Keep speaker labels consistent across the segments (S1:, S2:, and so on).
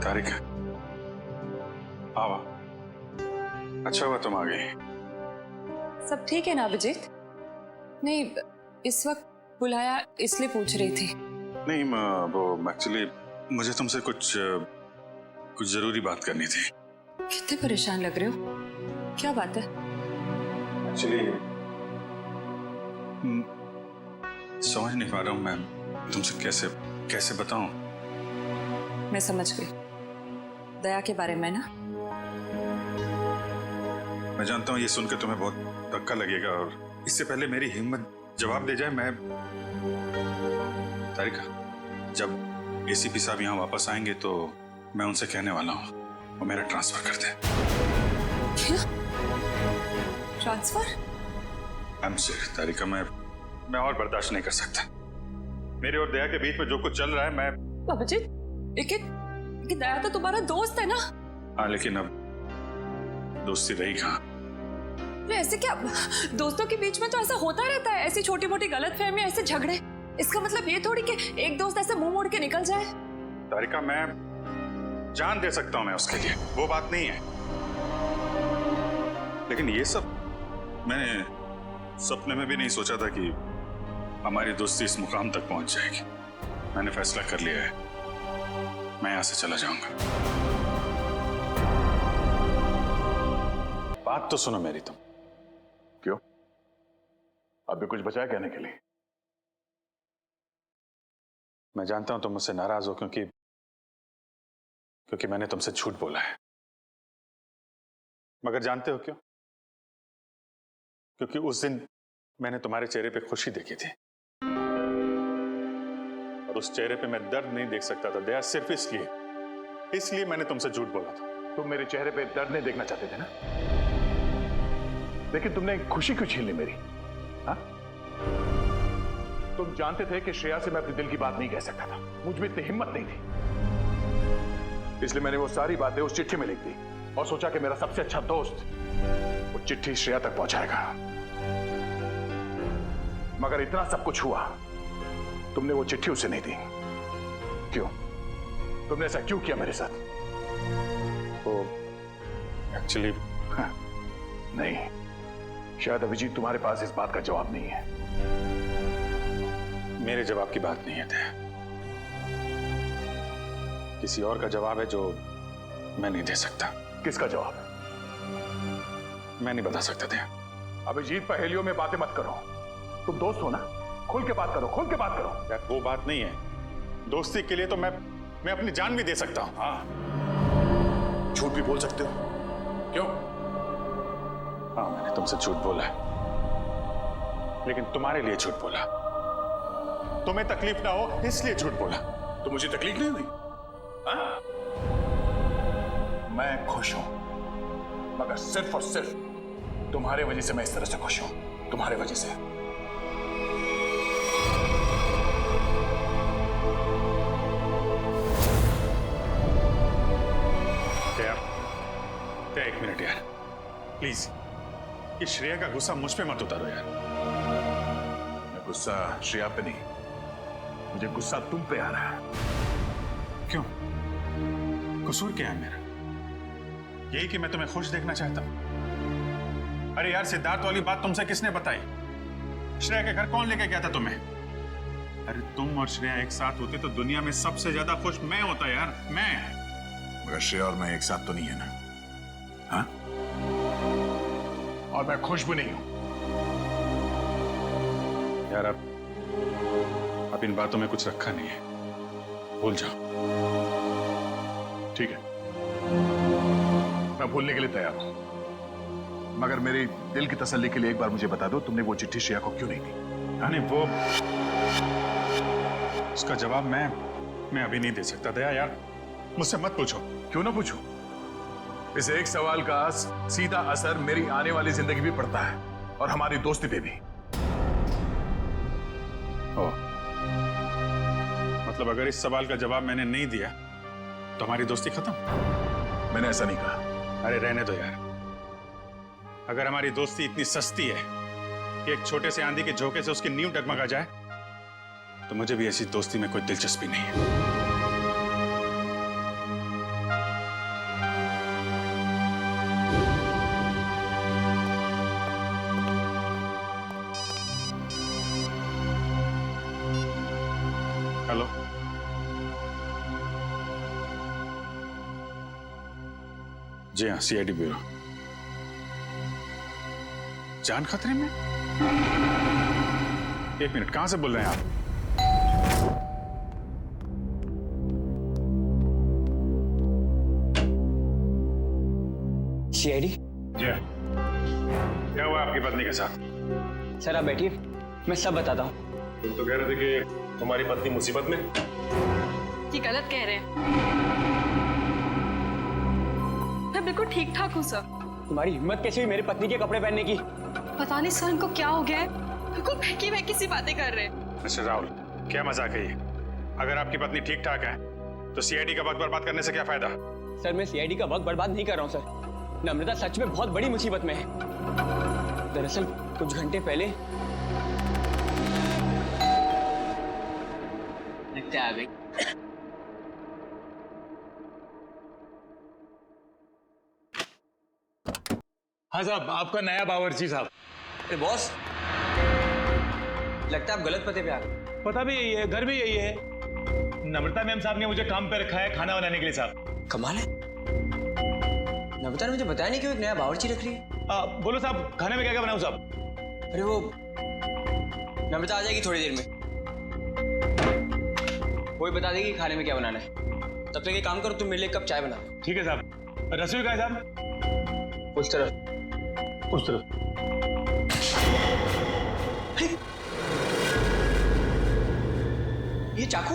S1: तारिका, आओ। अच्छा हुआ तुम आ गई।
S2: सब ठीक है ना अभिजीत? नहीं, इस वक्त बुलाया इसलिए पूछ रही थी।
S1: नहीं, वो एक्चुअली मुझे तुमसे कुछ जरूरी बात करनी थी।
S2: कितने परेशान लग रहे हो, क्या बात है?
S1: एक्चुअली समझ नहीं पा रहा हूँ मैं तुमसे कैसे कैसे बताऊं।
S2: मैं समझ गई, दया के बारे में ना?
S1: मैं जानता हूँ ये सुनकर तुम्हें बहुत धक्का लगेगा, और इससे पहले मेरी हिम्मत जवाब दे जाए, मैं तारिका, जब एसीपी साहब यहाँ वापस आएंगे तो मैं उनसे कहने वाला हूँ वो मेरा ट्रांसफर कर दें।
S2: क्या ट्रांसफर?
S1: आई एम सॉरी तारिका, मैं और बर्दाश्त नहीं कर सकता। मेरे और दया के बीच में जो कुछ चल रहा है, मैं
S2: अभिजीत, लेकिन दया तो तुम्हारा दोस्त है ना?
S1: हाँ, लेकिन अब दोस्ती रही कहाँ?
S2: ऐसे क्या, दोस्तों के बीच में तो ऐसा होता रहता है, ऐसी छोटी मोटी गलतफहमी, ऐसे झगड़े। इसका मतलब ये थोड़ी कि एक दोस्त ऐसे मुंह मोड़ के निकल जाए।
S1: तारिका, मैं जान दे सकता हूं मैं उसके लिए, वो बात नहीं है, लेकिन ये सब मैंने सपने में भी नहीं सोचा था कि हमारी दोस्ती इस मुकाम तक पहुंच जाएगी। मैंने फैसला कर लिया है, मैं यहां से चला जाऊंगा। बात तो सुनो मेरी तुम।
S3: क्यों? अब भी कुछ बचा है कहने के लिए?
S1: मैं जानता हूं तुम मुझसे नाराज हो क्योंकि मैंने तुमसे झूठ बोला है, मगर जानते हो क्यों? क्योंकि उस दिन मैंने तुम्हारे चेहरे पे खुशी देखी थी, और उस चेहरे पे मैं दर्द नहीं देख सकता था दया, सिर्फ इसलिए मैंने तुमसे झूठ बोला था।
S3: तुम मेरे चेहरे पे दर्द नहीं देखना चाहते थे ना, लेकिन तुमने खुशी क्यों छीन ली मेरी? हाँ? तुम जानते थे कि श्रेया से मैं अपने दिल की बात नहीं कह सकता था, मुझ में इतनी हिम्मत नहीं थी, इसलिए मैंने वो सारी बातें उस चिट्ठी में लिख दी और सोचा कि मेरा सबसे अच्छा दोस्त वो चिट्ठी श्रेया तक पहुंचाएगा। मगर इतना सब कुछ हुआ, तुमने वो चिट्ठी उसे नहीं दी। क्यों? तुमने ऐसा क्यों किया मेरे साथ?
S1: वो एक्चुअली
S3: नहीं, शायद अभिजीत तुम्हारे पास इस बात का जवाब नहीं है।
S1: मेरे जवाब की बात नहीं है दया, किसी और का जवाब है जो मैं नहीं दे सकता।
S3: किसका जवाब है?
S1: मैं नहीं बता सकता दया।
S3: अभिजीत, पहेलियों में बातें मत करो, तुम दोस्त हो ना, खुल के बात करो, खुल के बात करो।
S1: यार वो बात नहीं है, दोस्ती के लिए तो मैं अपनी जान भी दे सकता हूं।
S3: हाँ, झूठ भी बोल सकते हो। क्यों?
S1: हाँ, मैंने तुमसे झूठ बोला है, लेकिन तुम्हारे लिए झूठ बोला, तुम्हें तकलीफ ना हो इसलिए झूठ बोला।
S3: तो मुझे तकलीफ नहीं हुई? हाँ? मैं खुश हूं, मगर सिर्फ और सिर्फ तुम्हारे वजह से मैं इस तरह से खुश हूं, तुम्हारे वजह से।
S1: एक मिनट यार, प्लीज, ये श्रेया का गुस्सा मुझ पे मत उतारो यार।
S3: मैं गुस्सा श्रेया पे नहीं, मुझे गुस्सा तुम पे आ रहा है।
S1: क्यों? कसूर क्या है मेरा? यही कि मैं तुम्हें खुश देखना चाहता हूं। अरे यार, सिद्धार्थ वाली बात तुमसे किसने बताई? श्रेया के घर कौन लेके गया था तुम्हें? अरे तुम और श्रेया एक साथ होते तो दुनिया में सबसे ज्यादा खुश मैं होता यार, मैं।
S3: मगर श्रेया और मैं एक साथ तो नहीं है ना? हाँ? और मैं खुश भी नहीं हूं।
S1: यार अब इन बातों में कुछ रखा नहीं है, भूल जाओ।
S3: ठीक है, मैं भूलने के लिए तैयार हूं, मगर मेरी दिल की तसल्ली के लिए एक बार मुझे बता दो, तुमने वो चिट्ठी श्रेया को क्यों नहीं दी?
S1: नहीं, वो उसका जवाब मैं अभी नहीं दे सकता दया यार, मुझसे मत पूछो।
S3: क्यों ना पूछूं? इस एक सवाल का सीधा असर मेरी आने वाली जिंदगी भी पड़ता है और हमारी दोस्ती पे भी।
S1: मतलब अगर इस सवाल का जवाब मैंने नहीं दिया तो हमारी दोस्ती खत्म?
S3: मैंने ऐसा नहीं कहा।
S1: अरे रहने दो यार, अगर हमारी दोस्ती इतनी सस्ती है कि एक छोटे से आंधी के झोंके से उसकी नींव डगमगा जाए, तो मुझे भी ऐसी दोस्ती में कोई दिलचस्पी नहीं है। जी हाँ, सीआईडी ब्यूरो। जान खतरे में? एक मिनट, कहां से बोल रहे हैं आप?
S4: सीआईडी?
S1: जी हाँ। क्या हुआ आपकी पत्नी के साथ?
S4: सर आप बैठिए, मैं सब बताता हूँ।
S5: तुम तो कह रहे थे कि तुम्हारी पत्नी मुसीबत में।
S2: ये गलत कह रहे हैं। मैं बिल्कुल ठीक ठाक हूँ सर।
S4: तुम्हारी हिम्मत कैसे हुई मेरी पत्नी के कपड़े पहनने की?
S2: पता नहीं सर इनको क्या हो गया है, बिल्कुल बहकी बहकी सी बातें कर रहे हैं।
S1: मिस्टर राहुल, क्या मजाक है ये? अगर आपकी पत्नी ठीक ठाक है तो सीआईडी का वक्त बर्बाद करने से क्या फायदा?
S4: सर मैं सीआईडी का वक्त बर्बाद नहीं कर रहा हूँ सर। नम्रता सच में बहुत बड़ी मुसीबत में है। दरअसल कुछ घंटे पहले लगता है आ गई।
S6: हाँ साहब, आपका नया बावर्ची साहब।
S4: अरे बॉस, लगता है आप गलत पते पे आ गए।
S6: पता भी यही है, घर भी यही है। नम्रता मैम साहब ने मुझे काम पे रखा है खाना बनाने के लिए साहब।
S4: कमाल है, नम्रता ने मुझे बताया नहीं कि वो एक नया बावर्ची रख रही है।
S6: बोलो साहब, खाने में क्या क्या बनाऊं साहब?
S4: अरे वो नम्रता आ जाएगी थोड़ी देर में, वो ही बता देगी खाने में क्या बनाना है। तब तक एक काम करो, तुम मेरे लिए एक कप चाय बना दो।
S6: ठीक है साहब। रसोई कहाँ है साहब?
S4: उस तरफ।
S6: उस तरफ।
S4: ये चाकू?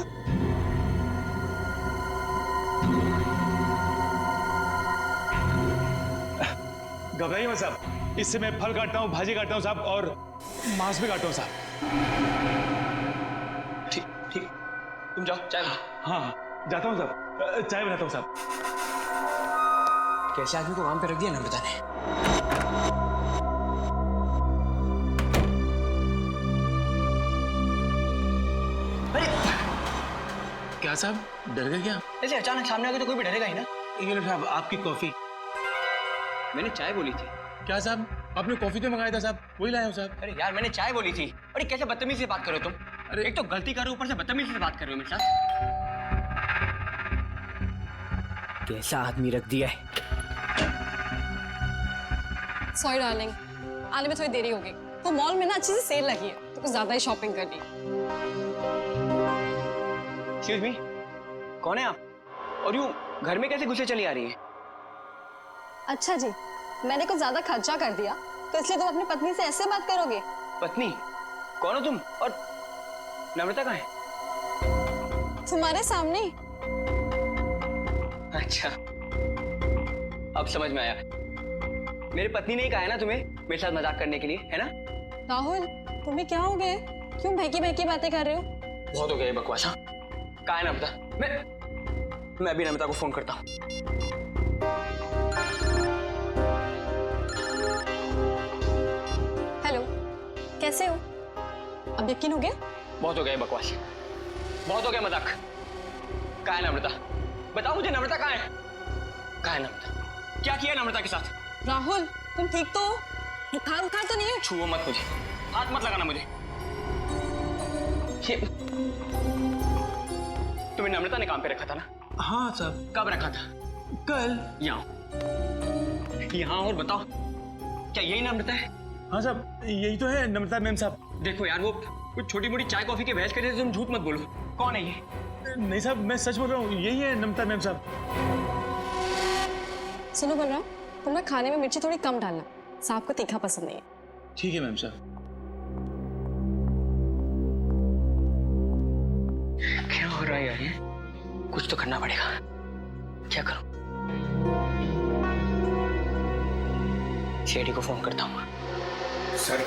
S6: घबराइए मत साहब, इससे मैं फल काटता हूँ, भाजी काटता हूँ साहब, और मांस भी काटता हूँ साहब।
S4: ठीक ठीक, तुम जाओ चाय बना।
S6: हाँ हाँ, जाता हूँ साहब, चाय बनाता हूँ साहब।
S4: कैसे आदमी को काम पे रख दिया नम्रता ने।
S6: क्या साहब, डर गए क्या?
S4: ऐसे अचानक सामने आ गए तो कोई भी डरेगा ही ना।
S6: ये लो साहब, आपकी कॉफी।
S4: मैंने चाय बोली थी।
S6: क्या साहब, आपने कॉफी तो मंगाया था साहब, वही लाया हूँ साहब।
S4: अरे यार मैंने चाय बोली थी। अरे कैसे बदतमीजी से बात कर रहे हो तुम?
S6: अरे
S4: एक तो गलती कर रहे हो, ऊपर से बदतमीजी से बात कर रहे हो मेरे साथ। कैसा आदमी रख दिया है।
S7: सॉरी डार्लिंग, आने में थोड़ी देरी होगी। वो मॉल में ना अच्छी सी सेल लगी है तो कुछ ज्यादा ही शॉपिंग कर ली।
S4: एक्सक्यूज मी, कौन है आप? और यूं घर में कैसे घुसे चली आ रही है?
S7: अच्छा जी, मैंने कुछ ज्यादा खर्चा कर दिया तो इसलिए तुम अपनी पत्नी से ऐसे बात करोगे?
S4: पत्नी? कौन हो तुम? और नम्रता कहाँ है?
S7: तुम्हारे सामने।
S4: अच्छा, अब समझ में आया। मेरी पत्नी ने ही कहा है ना तुम्हें मेरे साथ मजाक करने के लिए, है ना?
S7: राहुल, तुम्हें क्या हो गया? क्यों बहकी बहकी बातें कर रहे हो?
S4: बहुत हो गया ये बकवास। हाँ, कहाँ है नम्रता? मैं अभी नम्रता को फोन करता हूँ।
S7: हेलो, कैसे हो? अब यकीन हो गया?
S4: बहुत हो गया ये बकवास, बहुत हो गया मजाक। कहाँ है नम्रता? बताओ मुझे, नम्रता कहाँ है? कहाँ है नम्रता? क्या किया नम्रता के साथ?
S7: राहुल, तुम ठीक तो हो? बुखार उखार तो नहीं है?
S4: छुओ मत मुझे, हाथ मत लगाना मुझे। ये तुम्हें नम्रता ने काम पे रखा था ना?
S6: हाँ साहब।
S4: कब रखा था?
S6: कल।
S4: यहाँ और बताओ, क्या यही नम्रता है?
S6: हाँ साहब, यही तो है नम्रता मैम साहब।
S4: देखो यार, वो कुछ छोटी मोटी चाय कॉफी के बहस करते थे, तुम झूठ मत बोलो। कौन है ये?
S6: नहीं साहब, मैं सच बोल रहा हूँ, यही है नम्रता मैम साहब।
S7: सुनो बलराम, तुम ना खाने में मिर्ची थोड़ी कम डालना, साहब को तीखा पसंद नहीं है।
S6: ठीक है मैम साहब।
S4: क्या हो रहा है यार? ये कुछ तो करना पड़ेगा। क्या करूं? शेडी को फोन करता हूँ।
S5: सर,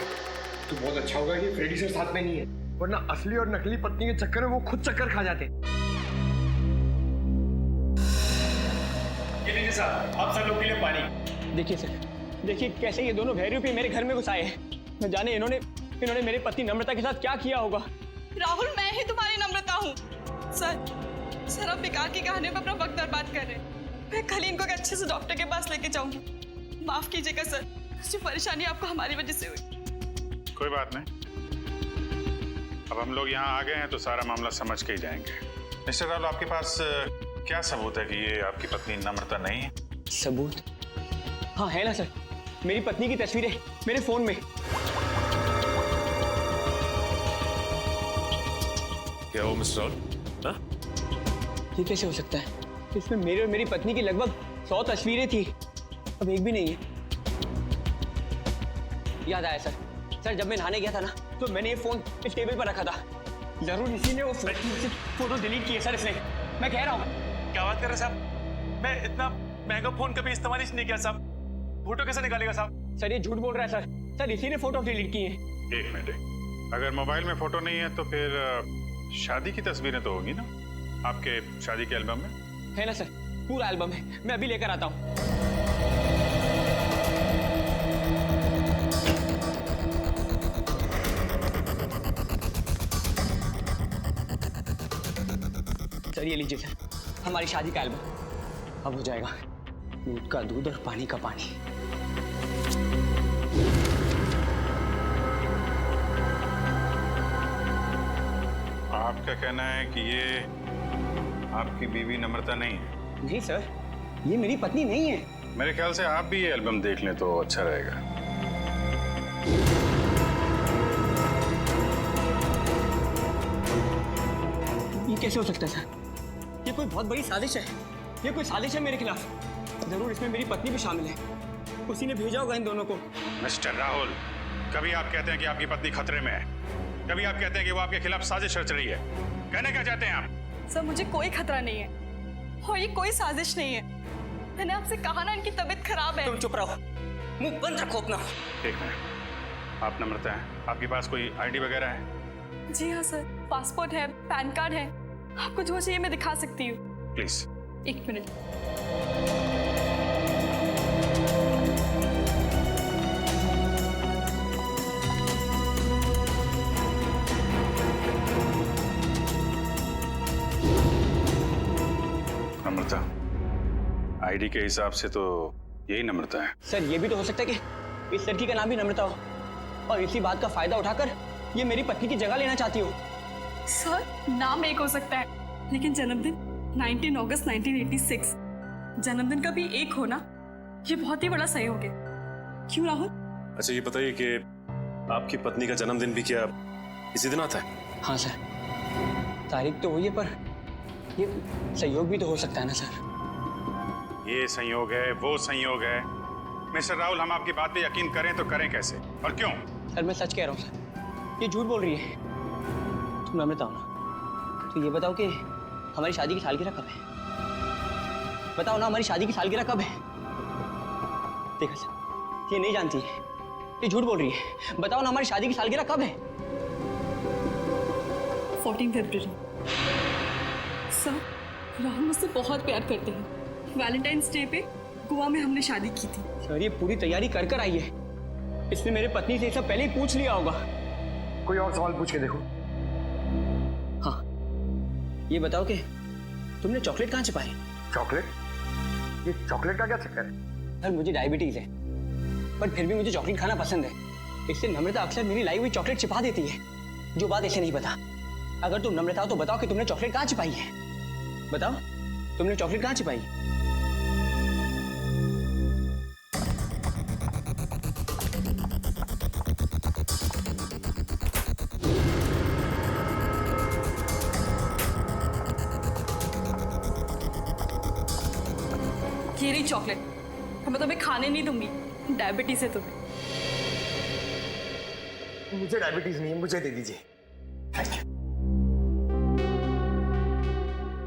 S5: तो बहुत अच्छा होगा कि फ्रेडी सर साथ में नहीं है, वरना असली और नकली पत्नी के चक्कर में वो खुद चक्कर खा जाते।
S6: ये लीजिए साहब, आप सब लोग के लिए पानी।
S4: देखिए सर, देखिए कैसे ये दोनों भैरूपी मेरे घर में घुस आए हैं। न जाने इन्होंने मेरी पत्नी नम्रता के साथ क्या किया होगा।
S8: राहुल, मैं ही तुम्हारी नम्रता हूँ। सर आप बेकार की कहानियों में अपना वक्त बर्बाद कर रहे हैं। मैं कल ही इनको एक अच्छे से डॉक्टर के पास लेके जाऊंगी। माफ कीजिएगा सर, जो परेशानी आपको हमारी वजह से हुई।
S1: कोई बात नहीं, अब हम लोग यहाँ आ गए हैं तो सारा मामला समझ के ही जाएंगे। मिस्टर राहुल, आपके पास क्या सबूत है कि ये आपकी पत्नी नम्रता नहीं है?
S4: सबूत? हाँ है ना सर, मेरी पत्नी की तस्वीरें मेरे फोन में।
S9: क्या हो मिस्टर राहुल? हाँ?
S4: ये कैसे हो सकता है? इसमें मेरे और मेरी पत्नी की लगभग 100 तस्वीरें थी, अब एक भी नहीं है। याद आया सर, जब मैं नहाने गया था ना, तो मैंने ये फोन इस टेबल पर रखा था। जरूर इसी ने वो फोटो डिलीट की है सर इसने, मैं कह रहा हूँ।
S6: क्या बात कर रहे हैं साहब? मैं इतना महंगा फोन कभी इस्तेमाल ही नहीं किया साहब। फोटो कैसे निकालेगा साहब?
S4: सर ये झूठ बोल रहा है सर, इसी ने फोटो डिलीट की है।
S1: एक मिनट, अगर मोबाइल में फोटो नहीं है तो फिर शादी की तस्वीरें तो होगी ना आपके शादी के एल्बम में?
S4: है ना सर, पूरा एल्बम है, मैं अभी लेकर आता हूँ। सर ये लीजिए सर, हमारी शादी का एल्बम। अब हो जाएगा दूध का दूध और पानी का पानी।
S1: आपका कहना है कि ये आपकी बीवी नम्रता नहीं है?
S4: नहीं सर, ये मेरी पत्नी नहीं है।
S1: मेरे ख्याल से आप भी ये एल्बम देख लें तो अच्छा रहेगा।
S4: ये कैसे हो सकता है सर? ये कोई बहुत बड़ी साजिश है, ये कोई साजिश है मेरे खिलाफ। जरूर इसमें मेरी पत्नी भी शामिल है, उसी ने भेजा होगा इन दोनों को।
S1: मिस्टर राहुल, कभी आप कहते हैं कि आपकी पत्नी खतरे में है, कभी आप कहते हैं कि वो आपके खिलाफ साजिश रच रही है। कहने क्या चाहते हैं आप?
S8: सर मुझे कोई खतरा नहीं है और ये कोई साजिश नहीं है। मैंने आपसे कहा ना इनकी तबीयत खराब है।
S4: तुम चुप रहो, मुंह बंद रखो अपना।
S1: एक मिनट, आप नम्रता हैं, आपके पास कोई आईडी वगैरह है?
S8: जी हाँ सर, पासपोर्ट है, पैन कार्ड है, आपको जो चाहिए मैं दिखा सकती हूँ।
S1: प्लीज।
S8: एक मिनट।
S1: नम्रता, आईडी के हिसाब से तो यही नम्रता है।
S4: सर ये भी तो हो सकता है कि इस लड़की का नाम भी नम्रता हो और इसी बात का फायदा उठाकर ये मेरी पत्नी की जगह लेना चाहती हो।
S8: सर नाम एक हो सकता है, लेकिन जन्मदिन 19 अगस्त 1986, जन्मदिन का भी एक होना ये बहुत ही बड़ा सहयोग है। क्यों राहुल?
S9: अच्छा ये बताइए कि आपकी पत्नी का जन्मदिन भी क्या इसी दिन आता है?
S4: हाँ सर, तारीख तो वही है, पर ये सहयोग भी तो हो सकता है ना सर।
S1: ये संयोग है, वो संयोग है। मिस्टर राहुल, हम आपकी बात पे यकीन करें तो करें कैसे और क्यों?
S4: सर मैं सच कह रहा हूँ सर, ये झूठ बोल रही है। तुम नम्रता हो ना, तो ये बताओ कि हमारी शादी की सालगिरह कब है? बताओ ना, हमारी शादी की सालगिरह कब है? देखा सर, ये नहीं जानती है, ये झूठ बोल रही है। बताओ ना, हमारी शादी की सालगिरह कब है?
S8: 14 फरवरी। सर राहुल मुझसे बहुत प्यार करते हैं। वैलेंटाइंस डे पे गोवा में हमने शादी की थी।
S4: सर ये पूरी तैयारी कर आई है, इसने मेरे पत्नी से सब पहले ही पूछ लिया होगा।
S5: कोई और सवाल पूछ के देखो।
S4: हाँ, ये बताओ कि तुमने चॉकलेट कहाँ छिपाई?
S5: चॉकलेट? ये चॉकलेट का क्या चक्कर है?
S4: सर मुझे डायबिटीज है, पर फिर भी मुझे चॉकलेट खाना पसंद है। इससे नम्रता अक्सर मेरी लाई हुई चॉकलेट छिपा देती है, जो बात इसे नहीं पता। अगर तुम नम्रता हो तो बताओ कि तुमने चॉकलेट कहाँ छिपाई है? बताओ, तुमने चॉकलेट कहाँ छिपाई?
S8: ये रही चॉकलेट, मैं तुम्हें खाने नहीं दूंगी, डायबिटीज है तुम्हें।
S5: मुझे डायबिटीज नहीं है, मुझे दे दीजिए।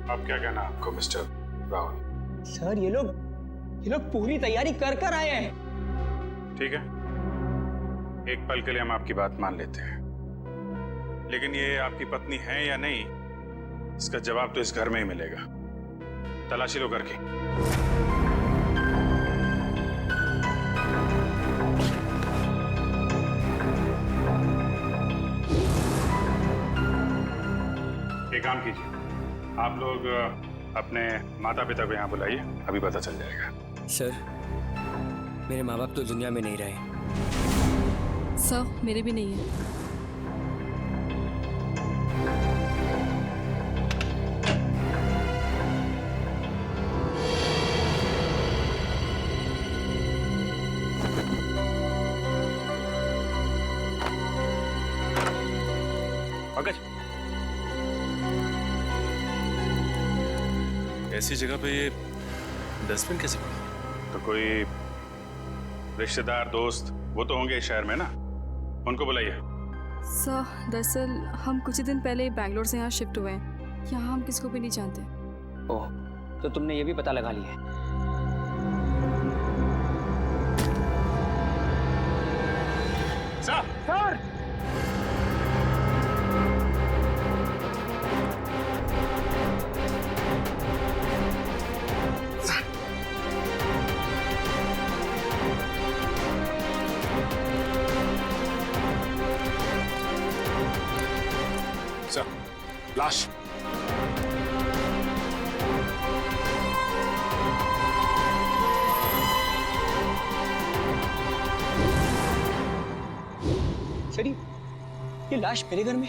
S1: अब क्या कहना आपको मिस्टर राहुल?
S4: सर ये लोग पूरी तैयारी कर आए हैं।
S1: ठीक है, एक पल के लिए हम आपकी बात मान लेते हैं, लेकिन ये आपकी पत्नी है या नहीं, इसका जवाब तो इस घर में ही मिलेगा। तलाशी लो घर की। एक काम कीजिए, आप लोग अपने माता पिता को यहाँ बुलाइए, अभी पता चल जाएगा।
S4: सर मेरे माँ बाप तो दुनिया में नहीं रहे।
S8: सर मेरे भी नहीं है।
S9: ऐसी जगह पे ये डस्टबिन कैसे पड़ा?
S1: तो कोई रिश्तेदार दोस्त वो तो होंगे इस शहर में ना, उनको बुलाइए।
S10: सर दरअसल हम कुछ ही दिन पहले बैंगलोर से यहाँ शिफ्ट हुए हैं, यहाँ हम किसी को भी नहीं जानते।
S4: ओह, तो तुमने ये भी पता लगा लिया है?
S1: सर
S3: सर, लाश।
S4: सर ये लाश मेरे घर में?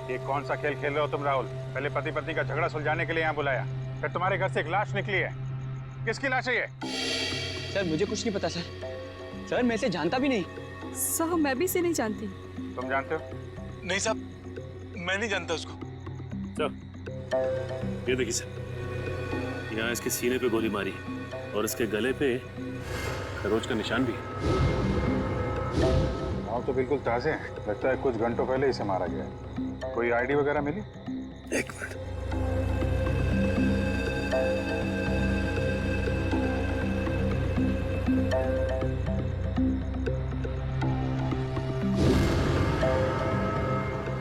S1: ये कौन सा खेल खेल रहे हो तुम राहुल? पहले पति पत्नी का झगड़ा सुलझाने के लिए यहाँ बुलाया, फिर तुम्हारे घर से एक लाश निकली है। किसकी लाश है ये?
S4: सर मुझे कुछ नहीं पता सर। सर मैं इसे जानता भी नहीं।
S10: सर मैं भी इसे नहीं जानती।
S1: तुम जानते हो?
S6: नहीं साहब, मैं नहीं जानता उसको।
S9: सर ये देखिए सर, यहाँ इसके सीने पे गोली मारी है और इसके गले पे खरोच का निशान भी है।
S1: तो बिल्कुल ताजे हैं, लगता है कुछ घंटों पहले इसे मारा गया है। कोई आईडी वगैरह मिली?
S9: एक मिनट।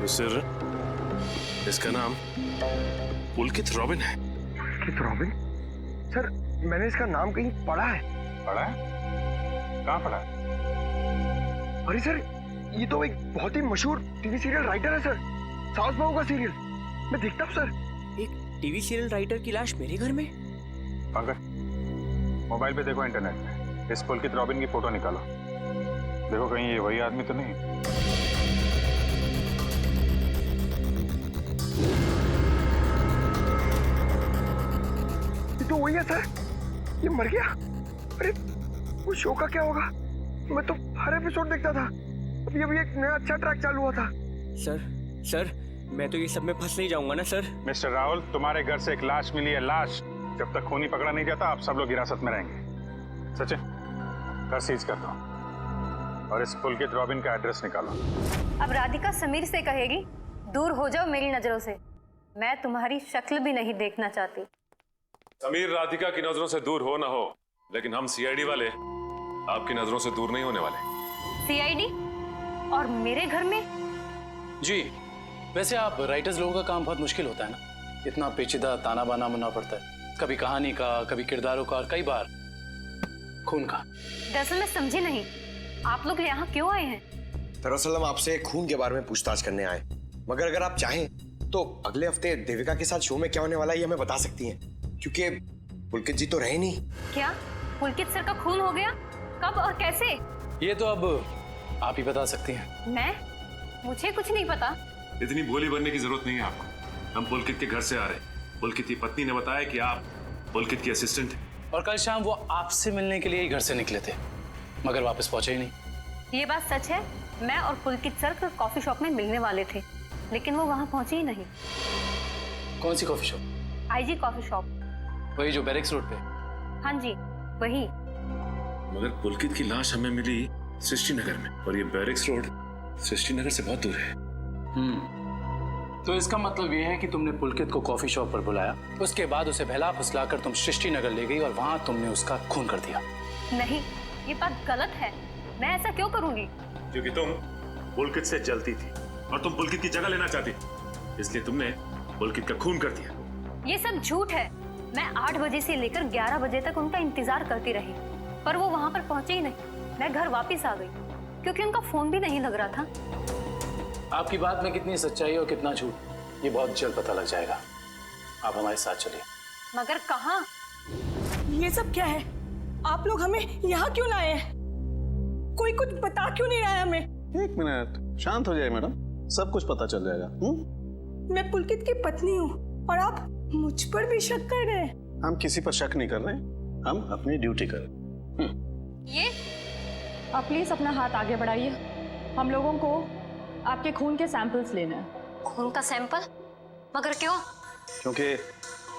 S9: मिस्टर, इसका नाम पुलकित रॉबिन है।
S5: पुलकित रॉबिन? सर मैंने इसका नाम कहीं पढ़ा है।
S1: पढ़ा है? कहाँ पढ़ा है?
S5: अरे सर ये तो एक बहुत ही मशहूर टीवी सीरियल राइटर है सर, साउथ बहू का सीरियल मैं देखता हूँ सर।
S4: एक टीवी सीरियल राइटर की लाश मेरे घर में?
S1: पंकज मोबाइल पे देखो, इंटरनेट पे इस पुलकित रॉबिन की फोटो निकालो, देखो कहीं ये वही आदमी तो नहीं।
S5: ये तो वही है सर, ये मर गया। अरे उस शो का क्या होगा? मैं तो हर एपिसोड देखता था, अभी अभी एक नया अच्छा ट्रैक चालू हुआ था।
S4: सर मैं तो ये सब में फंस नहीं जाऊंगा ना सर?
S1: मिस्टर राहुल, तुम्हारे घर से एक लाश मिली है। लाश जब तक खूनी पकड़ा नहीं जाता आप सब लोग हिरासत में रहेंगे। सचिन घर सीज कर दो और इस पुलकित रॉबिन का एड्रेस निकालो।
S7: अब राधिका समीर से कहेगी दूर हो जाओ मेरी नजरों से, मैं तुम्हारी शक्ल भी नहीं देखना चाहती।
S9: समीर राधिका की नजरों से दूर हो ना हो, लेकिन हम सीआईडी वाले आपकी नजरों से दूर नहीं होने वाले।
S7: सीआईडी? और मेरे घर में?
S11: जी, वैसे आप राइटर्स लोगों का काम बहुत मुश्किल होता है ना, इतना पेचीदा ताना बाना बनना पड़ता है, कभी कहानी का, कभी किरदारों का और कई बार खून का।
S7: दरअसल मैं समझी नहीं, आप लोग यहाँ क्यों आए हैं?
S5: दरअसल हम आपसे खून के बारे में पूछताछ करने आए, मगर अगर आप चाहें तो अगले हफ्ते देविका के साथ शो में क्या होने वाला है ये हमें बता सकती हैं, क्योंकि पुलकित जी तो रहे नहीं।
S7: क्या पुलकित सर का खून हो गया? कब और कैसे?
S11: ये तो अब आप ही बता सकती हैं।
S7: मैं? मुझे कुछ नहीं पता।
S9: इतनी भोली बनने की जरूरत नहीं है आपको। हम पुलकित के घर से आ रहे हैं। पुलकित की पत्नी ने बताया कि आप पुलकित की असिस्टेंट हैं।
S11: और कल शाम वो आपसे मिलने के लिए ही घर से निकले थे, मगर वापस पहुंचे ही नहीं।
S7: ये बात सच है, मैं और पुलकित सर कॉफी शॉप में मिलने वाले थे, लेकिन वो वहाँ पहुंचे ही नहीं।
S11: कौन सी coffee shop?
S7: IG coffee shop.
S11: वही जो बैरिक्स रोड पे?
S7: हाँ जी वही।
S9: मगर पुलकित की लाश हमें मिली सृष्टि नगर में, और ये बैरिक्स रोड सृष्टि नगर से बहुत दूर है।
S11: तो इसका मतलब ये है कि तुमने पुलकित को कॉफी शॉप पर बुलाया, उसके बाद उसे बहला फुसलाकर तुम सृष्टि नगर ले गई और वहां तुमने उसका खून कर दिया।
S7: नहीं, ये बात गलत है, मैं ऐसा क्यों करूंगी?
S9: क्योंकि तुम पुलकित से जलती थी और तुम पुलकित की जगह लेना चाहती थी, इसलिए तुमने पुलकित का खून कर दिया।
S7: ये सब झूठ है। मैं 8 बजे से लेकर 11 बजे तक उनका इंतजार करती रही, पर वो वहां पर पहुंचे ही नहीं। मैं घर वापस आ गई क्योंकि उनका फोन भी नहीं लग रहा था।
S11: आपकी बात में कितनी सच्चाई और कितना झूठ ये बहुत जल्द पता लग जाएगा। आप हमारे साथ चलिए।
S7: मगर कहाँ?
S8: ये सब क्या है? आप लोग हमें यहाँ क्यों लाए हैं? कोई कुछ बता क्यों नहीं रहा है हमें?
S6: एक मिनट, शांत हो जाए मैडम, सब कुछ पता चल जाएगा।
S8: मैं पुलकित की पत्नी हूँ और आप मुझ पर भी शक कर रहे हैं।
S6: हम किसी पर शक नहीं कर रहे, हम अपनी ड्यूटी कर रहे हैं।
S7: ये
S2: आप प्लीज अपना हाथ आगे बढ़ाइए, हम लोगों को आपके खून के सैंपल्स लेने हैं।
S7: खून का सैंपल? मगर क्यों?
S6: क्योंकि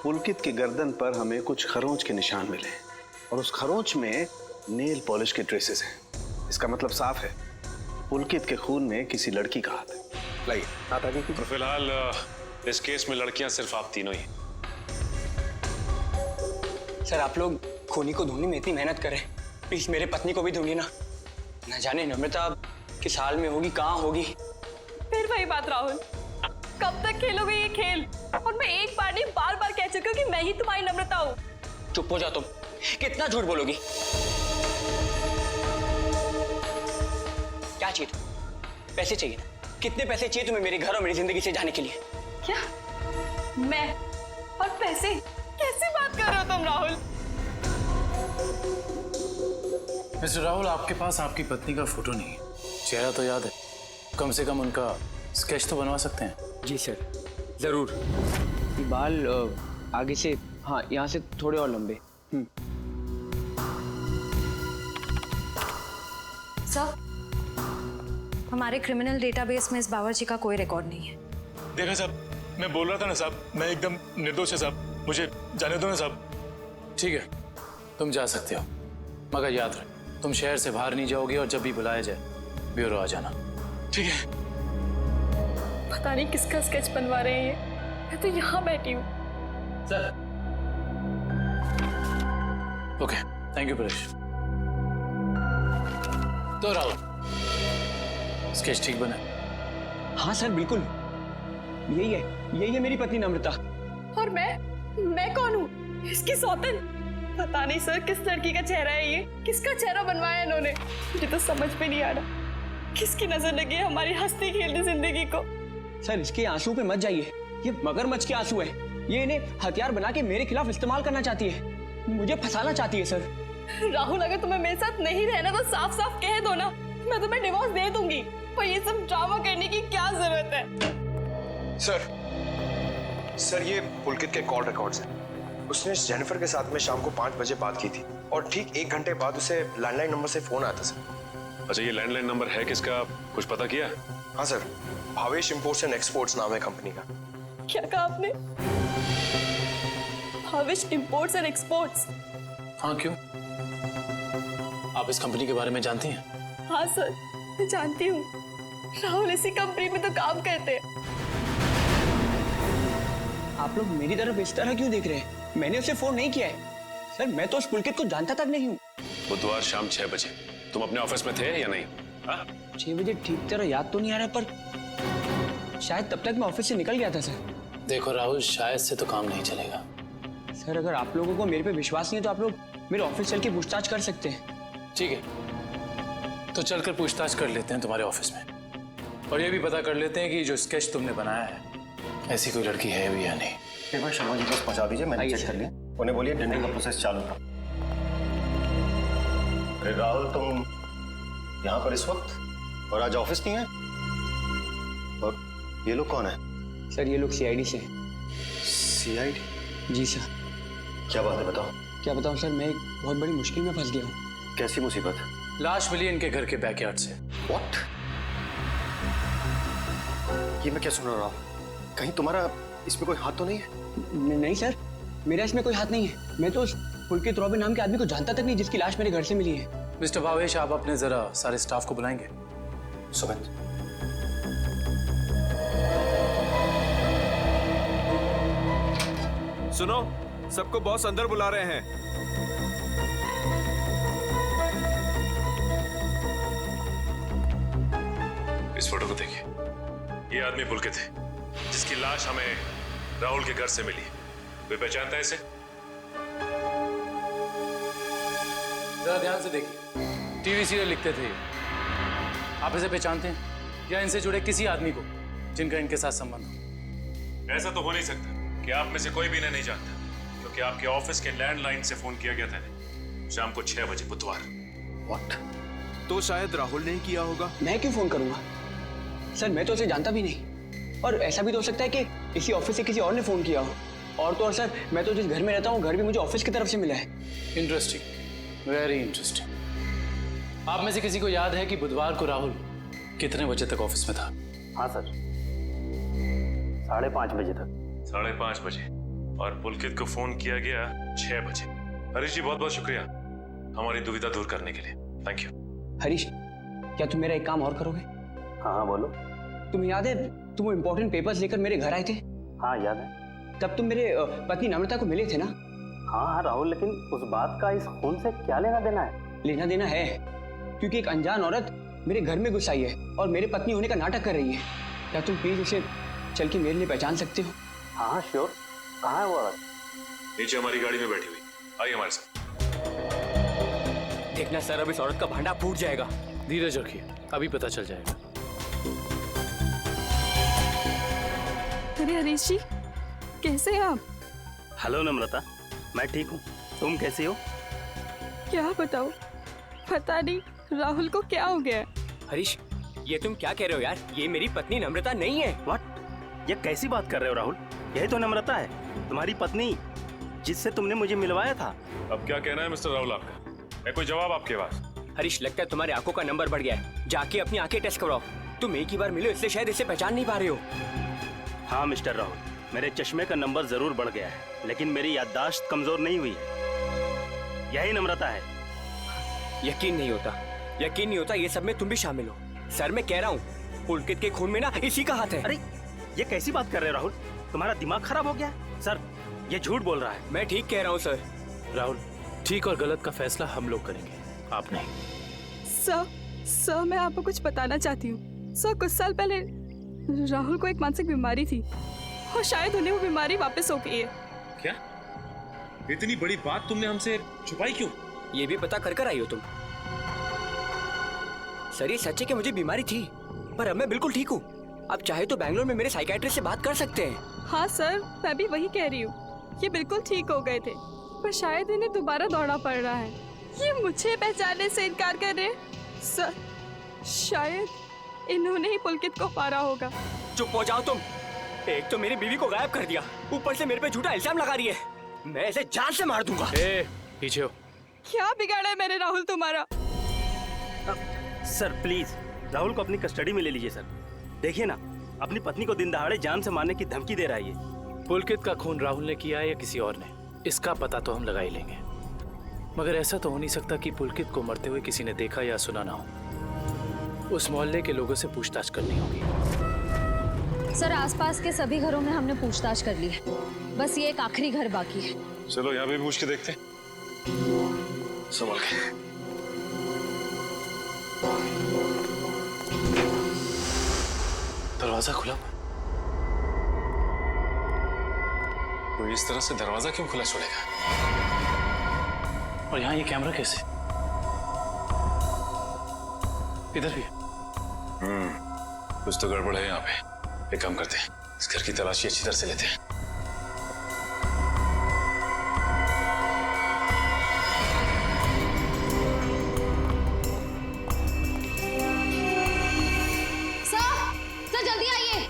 S12: पुलकित की गर्दन पर हमें कुछ खरोंच के निशान मिले और उस खरोंच में नेल पॉलिश के ट्रेसेस हैं। इसका मतलब साफ है, पुलकित के खून में किसी लड़की का हाथ है। लाइए हाथ आगे कीजिए।
S9: तो फिलहाल इस केस में लड़कियां सिर्फ आप तीनों ही।
S4: सर आप लोग खूनी को ढूंढने में इतनी मेहनत करें, प्लीज मेरे पत्नी को भी ढूंढिए ना। न जाने नम्रता किस हाल में होगी, कहाँ होगी।
S8: फिर वही बात राहुल, कब तक खेलोगे ये खेल? और मैं एक बार नहीं बार बार कह चुकी हूँ कि मैं ही तुम्हारी नम्रता हूँ।
S4: चुप हो जा तुम, कितना झूठ बोलोगी? क्या चाहिए तुम्हें? पैसे चाहिए ना? कितने पैसे चाहिए तुम्हें मेरे घर और मेरी जिंदगी से जाने के लिए?
S8: क्या? मैं और पैसे? कैसी बात कर रहे हो तुम राहुल?
S11: मिस्टर राहुल, आपके पास आपकी पत्नी का फोटो नहीं है, चेहरा तो याद है, कम से कम उनका स्केच तो बनवा सकते हैं।
S4: जी सर, जरूर। ये बाल आगे से, हाँ यहाँ से थोड़े और लंबे।
S7: सर, हमारे क्रिमिनल डेटाबेस में इस बावर्ची का कोई रिकॉर्ड नहीं है।
S6: देखा साहब, मैं बोल रहा था ना साहब, मैं एकदम निर्दोष है साहब, मुझे जाने दो ना साहब।
S11: ठीक है, तुम जा सकते हो, मगर याद रख तुम शहर से बाहर नहीं जाओगे और जब भी बुलाया जाए ब्यूरो आ जाना।
S6: ठीक है।
S8: पता नहीं किसका स्केच बनवा रहे हैं ये, मैं तो यहाँ बैठी हूँ।
S11: Sir. Okay, thank you Paresh. तो राहुल, स्केच ठीक बना?
S4: हाँ सर बिल्कुल, यही है मेरी पत्नी नम्रता।
S8: और मैं कौन हूँ? इसकी सौतन? पता नहीं सर किस लड़की का चेहरा है ये, किसका चेहरा बनवाया इन्होंने, मुझे तो समझ में नहीं आ रहा। किसकी नजर लगी है हमारी हंसती खेलती जिंदगी को?
S4: सर इसके आंसू पे मत जाइए, ये मगरमच्छ के आंसू है। ये इन्हें हथियार बना के मेरे खिलाफ इस्तेमाल करना चाहती है, मुझे फंसाना चाहती है सर।
S8: राहुल, अगर तुम्हें मेरे साथ नहीं रहना तो साफ साफ कह दो ना, मैं तुम्हें डिवोर्स दे दूंगी। पर ये सब ड्रामा करने की क्या जरूरत है?
S5: सर ये पुलकित के कॉल रिकॉर्ड्स हैं। उसने जेनिफर के साथ में शाम को 5 बजे बात की थी और ठीक 1 घंटे बाद उसे लैंडलाइन नंबर से फोन आया था सर।
S9: अच्छा, ये लैंडलाइन नंबर है किसका, कुछ पता किया?
S5: हाँ sir, Bhavesh imports and exports नाम है कंपनी का।
S8: क्या कहा आपने? Bhavesh imports and exports?
S11: हाँ, क्यों? आप इस कंपनी के बारे में जानती हैं?
S8: हाँ सर, मैं जानती हूँ। राहुल इसी कंपनी में तो काम करते हैं।
S4: आप लोग मेरी तरफ इस तरह क्यों देख रहे हैं? मैंने उसे फोन नहीं किया है सर, मैं तो उस पुलकित को जानता तक नहीं हूँ।
S9: बुधवार शाम 6 बजे तुम अपने ऑफिस में थे या नहीं?
S4: 6 बजे ठीक तरह याद तो नहीं आ रहा, पर शायद तब तक मैं ऑफिस से निकल गया था सर।
S11: देखो राहुल, शायद से तो काम नहीं चलेगा।
S4: सर अगर आप लोगों को मेरे पे विश्वास नहीं है तो आप लोग मेरे ऑफिस चल के पूछताछ कर सकते हैं।
S11: ठीक है, तो चलकर पूछताछ कर लेते हैं तुम्हारे ऑफिस में, और ये भी पता कर लेते हैं कि जो स्केच तुमने बनाया है ऐसी कोई लड़की है भी या नहीं।
S13: एक बार शर्मा जी को पहुंचा दीजिए, मैंने चेक कर लिया। उन्हें बोलिए डेंटिंग का प्रोसेस चालू था। अरे राहुल, तुम यहाँ पर इस वक्त और आज ऑफिस नहीं है? और ये लोग कौन है?
S4: सर ये लोग सीआईडी से हैं।
S13: सीआईडी?
S4: जी सर।
S13: क्या बात है, बताओ।
S4: क्या बताऊं सर, मैं एक बहुत बड़ी मुश्किल में फंस गया हूँ।
S13: कैसी मुसीबत?
S11: लाश मिली इनके घर के बैकयार्ड से।
S13: व्हाट? ये मैं क्या सुन रहा हूँ? कहीं तुम्हारा इसमें कोई हाथ तो नहीं है?
S4: नहीं सर, मेरा इसमें कोई हाथ नहीं है। मैं तो उस पुलकित रॉबिन नाम के आदमी को जानता तक नहीं जिसकी लाश मेरे घर से मिली है।
S11: मिस्टर भावेश, आप अपने जरा सारे स्टाफ को बुलाएंगे?
S13: सुमित,
S14: सुनो, सबको बॉस अंदर बुला रहे हैं।
S9: इस फोटो को देखिए, ये आदमी पुलकित है जिसकी लाश हमें राहुल के घर से मिली। कोई पहचानता है इसे?
S11: जरा ध्यान से देखिए, टीवी सीरियल लिखते थे। आप इसे पहचानते हैं या इनसे जुड़े किसी आदमी को जिनका इनके साथ संबंध हो?
S9: ऐसा तो हो नहीं सकता कि आप में से कोई भी इन्हें नहीं जानता, क्योंकि आपके ऑफिस के लैंडलाइन से फोन किया गया था शाम को 6 बजे बुधवार।
S14: व्हाट? तो शायद राहुल ने किया होगा।
S4: मैं क्यों फोन करूंगा सर, मैं तो उसे जानता भी नहीं। और ऐसा भी तो हो सकता है कि इसी ऑफिस से किसी और ने फोन किया हो। और तो और सर, मैं तो जिस घर में रहता हूँ घर भी मुझे ऑफिस की तरफ से मिला है।
S11: Interesting, very interesting. आप में से किसी को याद है कि बुधवार को राहुल कितने बजे तक ऑफिस में था?
S13: हाँ सर, 5:30 बजे तक।
S9: 5:30 बजे? और पुलकित को फोन किया गया 6 बजे। हरीश जी बहुत बहुत शुक्रिया हमारी दुविधा दूर करने के लिए। Thank you.
S4: हरीश, क्या तुम मेरा एक काम और करोगे?
S12: हाँ बोलो।
S4: तुम्हें याद है तुम वो इम्पोर्टेंट पेपर्स लेकर मेरे घर आए थे?
S12: हाँ याद है।
S4: तब तुम मेरे पत्नी नम्रता को मिले थे ना?
S12: हाँ राहुल, लेकिन उस बात का इस खून से क्या लेना देना है?
S4: लेना देना है, क्योंकि एक अनजान औरत मेरे घर में घुस आई है और मेरे पत्नी होने का नाटक कर रही है। क्या तुम प्लीज उसे चल के मेरे लिए पहचान सकते हो?
S12: हाँ श्योर। कहाँ है वो औरत?
S9: नीचे हमारी गाड़ी में बैठी हुई, आइए हमारे साथ।
S4: देखना सर, अब इस औरत का भांडा फूट जाएगा।
S11: धीरज रखिए, अभी पता चल जाएगा।
S10: अरे हरीश जी, कैसे हैं आप?
S12: हेलो नम्रता, मैं ठीक हूँ, तुम कैसी हो?
S10: क्या बताओ, पता नहीं राहुल को क्या हो गया है।
S4: हरीश, ये तुम क्या कह रहे हो यार? ये मेरी पत्नी नम्रता नहीं है।
S12: व्हाट? ये कैसी बात कर रहे हो राहुल? यही तो नम्रता है, तुम्हारी पत्नी, जिससे तुमने मुझे मिलवाया था।
S9: अब क्या कहना है मिस्टर राहुल आपका? है कोई जवाब आपके पास?
S4: हरीश, लगता है तुम्हारी आंखों का नंबर बढ़ गया है। जाके अपनी आंखें टेस्ट करवाओ। तुम एक ही बार मिले इसलिए शायद इसे पहचान नहीं पा रहे हो।
S12: हाँ मिस्टर राहुल, मेरे चश्मे का नंबर जरूर बढ़ गया है, लेकिन मेरी याददाश्त कमजोर नहीं हुई है। यही नम्रता है।
S4: यकीन नहीं होता, यकीन नहीं होता ये सब में तुम भी शामिल हो। सर मैं कह रहा हूँ, पुलकित के खून में ना इसी का हाथ है।
S12: अरे ये कैसी बात कर रहे हो राहुल? तुम्हारा दिमाग खराब हो गया? सर ये झूठ बोल रहा है।
S4: मैं ठीक कह रहा हूँ सर।
S11: राहुल, ठीक और गलत का फैसला हम लोग करेंगे, आप नहीं।
S10: सर मैं आपको कुछ बताना चाहती हूँ। सर कुछ साल पहले राहुल को एक मानसिक बीमारी थी और शायद उन्हें वो बीमारी वापस हो गई है।
S9: क्या? इतनी बड़ी बात तुमने हमसे छुपाई क्यों?
S4: ये भी पता कर आई हो तुम? सर ये सच है कि मुझे बीमारी थी, पर अब मैं बिल्कुल ठीक हूँ। अब चाहे तो बैंगलोर में मेरे साइकियाट्रिस्ट से बात कर सकते हैं।
S10: हाँ सर, मैं भी वही कह रही हूँ। ये बिल्कुल ठीक हो गए थे, पर शायद इन्हें दोबारा दौड़ना पड़ रहा है। ये मुझे पहचानने से इनकार कर रहे हैं। सर शायद इन्होंने ही पुलकित को मारा होगा।
S4: चुप हो जाओ तुम। एक तो मेरी बीवी को गायब कर दिया, ऊपर से मेरे पे झूठा इल्जाम लगा रही है। मैं ऐसे जान से मार दूंगा।
S11: पीछे हो।
S10: क्या बिगाड़ा है मैंने राहुल तुम्हारा?
S12: सर प्लीज राहुल को अपनी कस्टडी में ले लीजिए सर। देखिए ना, अपनी पत्नी को दिन दहाड़े जान से मारने की धमकी दे रहा है ये।
S11: पुलकित का खून राहुल ने किया है या किसी और ने, इसका पता तो हम लगा ही लेंगे। मगर ऐसा तो हो नहीं सकता कि पुलकित को मरते हुए किसी ने देखा या सुना ना हो। उस मोहल्ले के लोगों से पूछताछ करनी होगी।
S2: सर आसपास के सभी घरों में हमने पूछताछ कर ली है, बस ये एक आखिरी घर बाकी है।
S9: चलो यहाँ भी पूछ के देखते हैं। संभल के। दरवाजा खुला, तो इस तरह से दरवाजा क्यों खुला छोड़ेगा? और यहाँ ये कैमरा कैसे? इधर भी कुछ तो गड़बड़ है यहाँ पे। एक काम करते हैं, इस घर की तलाशी अच्छी तरह से लेते हैं।
S2: सर जल्दी आइए।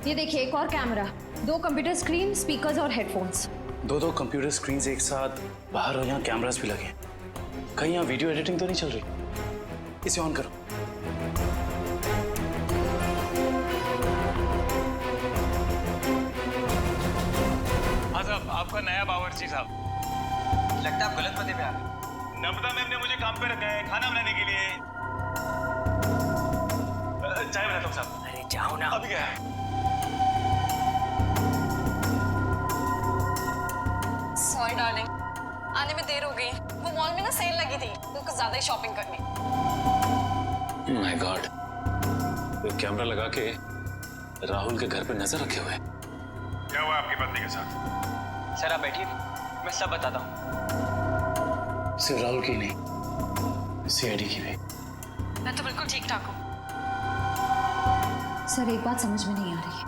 S2: ये देखिए एक और कैमरा, 2 कंप्यूटर स्क्रीन, स्पीकर्स और हेडफोन्स।
S11: दो कंप्यूटर स्क्रीन एक साथ बाहर और यहाँ कैमरास भी लगे। कहीं यहाँ वीडियो एडिटिंग तो नहीं चल रही? इसे ऑन करो।
S6: हाँ साहब, आपका नया बावर्ची साहब।
S4: लगता है आप गलत पते पे आ गए।
S6: नम्रता मैम ने मुझे काम पे रखा है खाना बनाने के लिए। चाय बनाता हूँ साहब।
S4: अरे जाओ ना।
S6: अभी क्या है?
S8: सॉरी डार्लिंग, आने में देर हो गई। वो मॉल में ना सेल लगी थी, तो कुछ ज्यादा ही शॉपिंग करनी।
S9: माय गॉड, कैमरा लगा के राहुल के घर पे नजर रखे हुए।
S1: क्या हुआ आपकी पत्नी के साथ?
S4: सर आप बैठिए, मैं सब बताता हूँ।
S11: सिर्फ राहुल की नहीं, सीआईडी की भी।
S8: मैं तो बिल्कुल ठीक ठाक हूँ।
S2: सर एक बात समझ में नहीं आ रही है,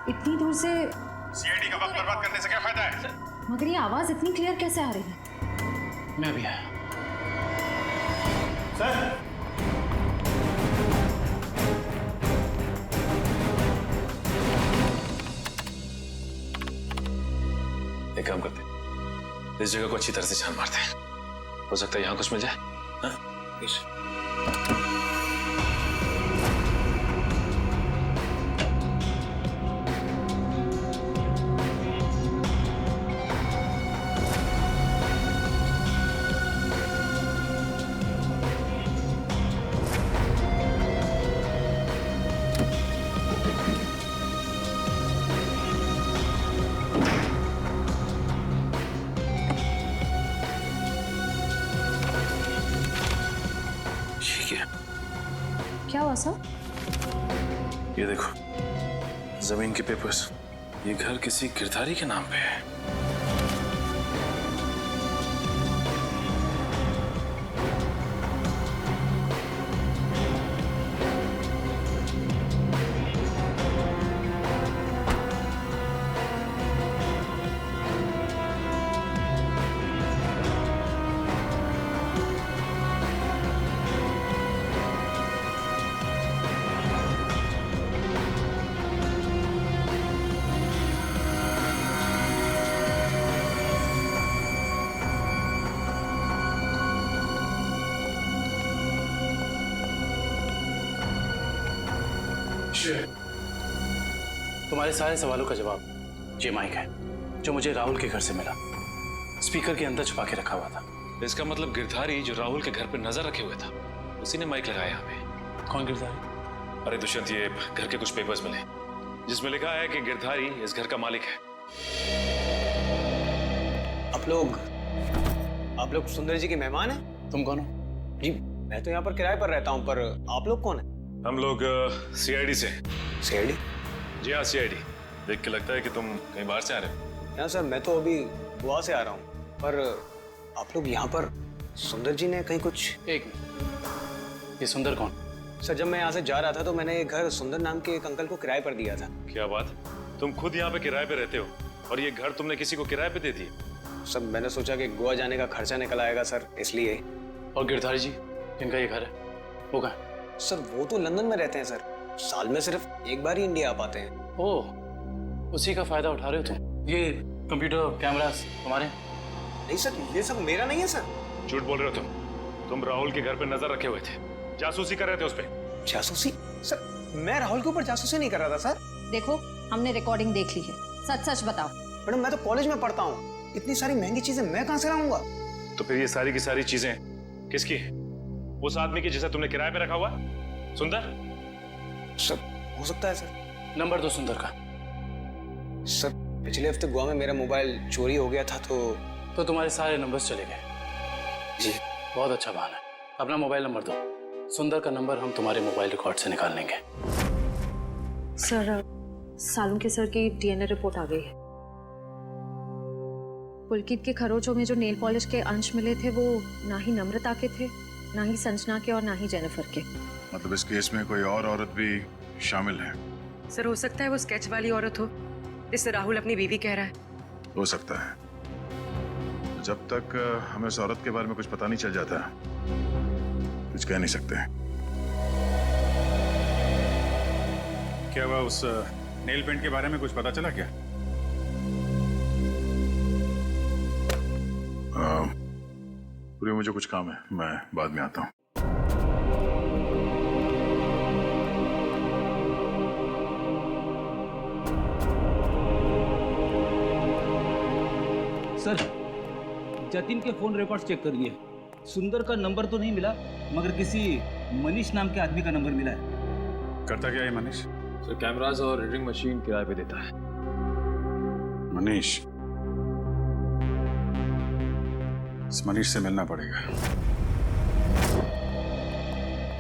S2: इतनी दूर से
S1: सीआईडी का वक्त बर्बाद करने से क्या फायदा है?
S2: मगर ये आवाज इतनी क्लियर कैसे आ रही है?
S11: मैं भी आया।
S6: सर
S9: एक काम करते हैं, इस जगह को अच्छी तरह से छान मारते हैं। हो सकता है यहाँ कुछ मिल जाए। हाँ?
S2: सर?
S9: ये देखो, जमीन के पेपर्स। ये घर किसी गिरधारी के नाम पे है।
S11: तुम्हारे सारे सवालों का जवाब ये माइक है, जो मुझे राहुल के घर से मिला। स्पीकर के अंदर छुपा के रखा हुआ था।
S9: इसका मतलब गिरधारी जो राहुल के घर पर नजर रखे हुए था, उसी ने माइक लगाया यहाँ पे।
S11: कौन गिरधारी?
S9: अरे दुष्यंत, ये घर के कुछ पेपर्स मिले जिसमें लिखा है कि गिरधारी इस घर का मालिक है।
S4: आप लोग सुंदर जी के मेहमान हैं?
S11: तुम कौन हो?
S4: जी मैं तो यहाँ पर किराए पर रहता हूँ, पर आप लोग कौन हैं?
S9: हम लोग सीआईडी से।
S4: सीआईडी?
S9: जी हाँ, सीआईडी। देख के लगता है कि तुम कहीं बाहर से आ रहे हो।
S4: यहाँ सर मैं तो अभी गोवा से आ रहा हूँ, पर आप लोग यहाँ पर सुंदर जी ने कहीं कुछ।
S11: एक मिनट, ये सुंदर कौन?
S4: सर जब मैं यहाँ से जा रहा था तो मैंने ये घर सुंदर नाम के एक अंकल को किराए पर दिया था।
S9: क्या बात, तुम खुद यहाँ पे किराए पे रहते हो और ये घर तुमने किसी को किराए पे दे दिया?
S4: सर मैंने सोचा कि गोवा जाने का खर्चा निकल आएगा सर, इसलिए।
S11: और गिरधारी जी जिनका ये घर है, वो कहाँ?
S4: सर वो तो लंदन में रहते हैं सर, साल में सिर्फ एक बार ही इंडिया आ पाते हैं।
S11: ओह, उसी का फायदा उठा रहे हो तुम? ये कंप्यूटर कैमरास तुम्हारे?
S4: नहीं सर, ये सब मेरा नहीं है सर।
S9: झूठ बोल रहे हो तुम राहुल के घर पे नजर रखे हुए थे, जासूसी कर रहे थे उस पे।
S4: जासूसी? सर मैं राहुल के ऊपर जासूसी नहीं कर रहा था सर।
S15: देखो हमने रिकॉर्डिंग देख ली है, सच सच बताओ।
S4: मैडम मैं तो कॉलेज में पढ़ता हूँ, इतनी सारी महंगी चीजें मैं कहाँ से लाऊंगा?
S9: तो फिर ये सारी की सारी चीजें किसकी है? उस आदमी की जिसे तुमने किराए पे रखा हुआ, सुंदर?
S4: सर हो सकता है सर।
S11: नंबर दो सुंदर का।
S4: सर पिछले हफ्ते गोवा में मेरा मोबाइल चोरी हो गया था,
S11: तो तुम्हारे सारे नंबर्स चले गए?
S4: जी।
S11: बहुत अच्छा बहाना है। अपना मोबाइल नंबर दो। सुंदर का नंबर हम तुम्हारे मोबाइल रिकॉर्ड से निकाल लेंगे।
S2: सर सालुंके सर की डीएनए रिपोर्ट आ गई है। पुलकित के खरोचों में जो नेल पॉलिश के अंश मिले थे वो ना ही नम्रता के थे, ना ही संजना के और ना ही जेनिफर के।
S1: मतलब इस केस में कोई और औरत भी शामिल है?
S16: सर हो सकता है वो स्केच वाली औरत हो जिससे राहुल अपनी बीवी कह रहा है।
S1: हो सकता है। जब तक हमें उस औरत के बारे में कुछ पता नहीं चल जाता, कुछ कह नहीं सकते। क्या हुआ, उस नेल पेंट के बारे में कुछ पता चला क्या? पूरी मुझे कुछ काम है, मैं बाद में आता हूँ।
S17: सर जतिन के फोन रिकॉर्ड्स चेक करिए। सुंदर का नंबर तो नहीं मिला, मगर किसी मनीष नाम के आदमी का नंबर मिला है।
S1: करता क्या है मनीष?
S14: सर कैमरास और रीडिंग मशीन किराए पे देता है।
S1: मनीष? इस मनीष से मिलना पड़ेगा।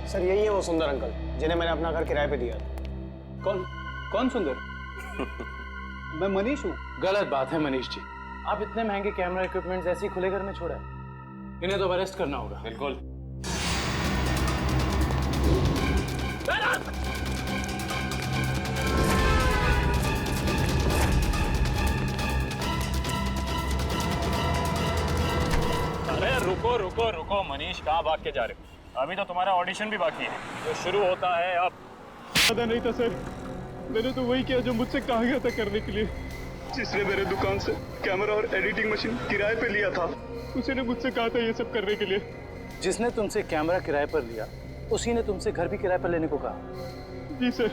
S4: सर यही है वो सुंदर अंकल जिन्हें मैंने अपना घर किराए पे दिया था।
S11: कौन सुंदर? मैं मनीष हूँ। गलत बात है मनीष जी, आप इतने महंगे कैमरा इक्विपमेंट्स ऐसे ही खुले घर में छोड़ा है। इन्हें तो अरेस्ट करना होगा।
S9: बिल्कुल।
S6: अरे रुको रुको रुको मनीष, कहाँ भाग के जा रहे हो? अभी तो तुम्हारा ऑडिशन भी बाकी है, जो शुरू होता है अब।
S18: पता नहीं था सर, मैंने तो वही किया जो मुझसे कहा गया था करने के लिए। जिसने मेरे दुकान से कैमरा और एडिटिंग मशीन किराए पे लिया था, उसी ने मुझसे कहा था ये सब करने के लिए।
S11: जिसने तुमसे कैमरा किराए पर लिया, उसी ने तुमसे घर भी किराए पर लेने को कहा?
S18: जी सर,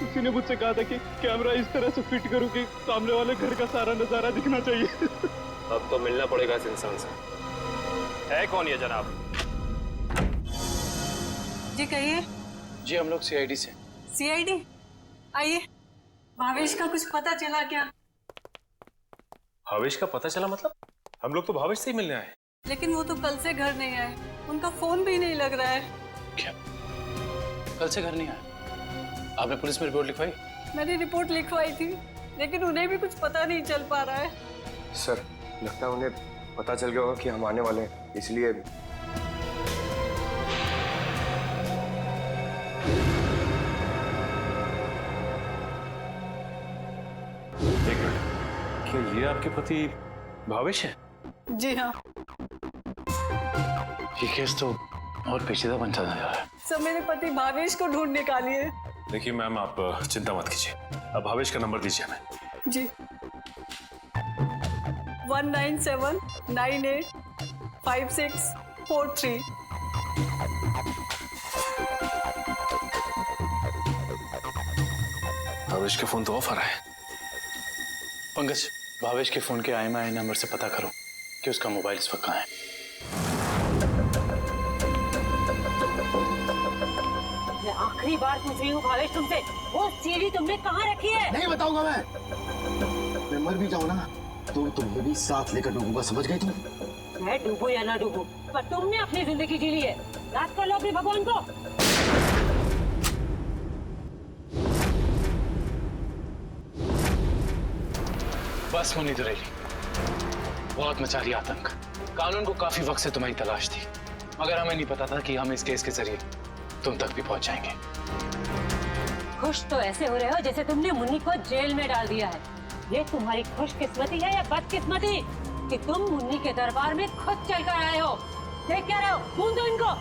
S18: उसी ने मुझसे कहा था कि कैमरा इस तरह से फिट करूं कि सामने वाले घर का सारा नजारा दिखना चाहिए।
S6: अब तो मिलना पड़ेगा इस इंसान से। है कौन ये जनाब?
S16: जी कहिए।
S11: जी हम लोग सीआईडी से।
S16: सीआईडी? आइए। भावेश का कुछ पता चला क्या?
S9: भावेश का पता चला मतलब? हम लोग तो भावेश से ही मिलने आए।
S16: लेकिन वो तो कल से घर नहीं आए, उनका फोन भी नहीं लग रहा है।
S11: क्या कल से घर नहीं आया। आपने पुलिस में रिपोर्ट लिखवाई?
S16: मैंने रिपोर्ट लिखवाई थी, लेकिन उन्हें भी कुछ पता नहीं चल पा रहा है।
S5: सर, लगता है उन्हें पता चल गया होगा कि हम आने वाले हैं, इसलिए।
S9: एक मिनट, क्या ये आपके पति भावेश है?
S16: जी हाँ
S11: ये केस तो और पेचीदा बनता जा रहा है।
S16: सर, मेरे पति भावेश को ढूंढ निकालिए।
S9: देखिए मैम, आप चिंता मत कीजिए। अब भावेश का नंबर दीजिए हमें।
S16: जी 197985643।
S11: भावेश के फोन तो ऑफ आ रहा है। पंकज, भावेश के फोन के IMEI नंबर से पता करो कि उसका मोबाइल इस वक्त कहाँ है।
S19: मैं आखिरी बार पूछ रही हूँ भावेश तुमसे, वो सीढ़ी तुमने कहाँ रखी है?
S13: नहीं बताऊंगा मैं मर भी जाऊँ ना तो तुम्हें भी साथ लेकर डूबूंगा, समझ गई तुम?
S19: मैं डूबू या ना डूबू, पर तुमने अपनी जिंदगी जी ली है। याद कर लो अपने भगवान को।
S11: बस मुन्नी दुरेली, बहुत मचा रही आतंक। कानून को काफी वक्त से तुम्हारी तलाश थी, मगर हमें नहीं पता था कि हम इस केस के जरिए तुम तक भी पहुंच जाएंगे।
S19: खुश तो ऐसे हो रहे हो जैसे तुमने मुन्नी को जेल में डाल दिया है। ये तुम्हारी खुशकिस्मती है या बदकिस्मती कि तुम मुन्नी के दरबार में खुद चलकर आए हो? देख क्या रहे हो? ढूंढ दो इनको।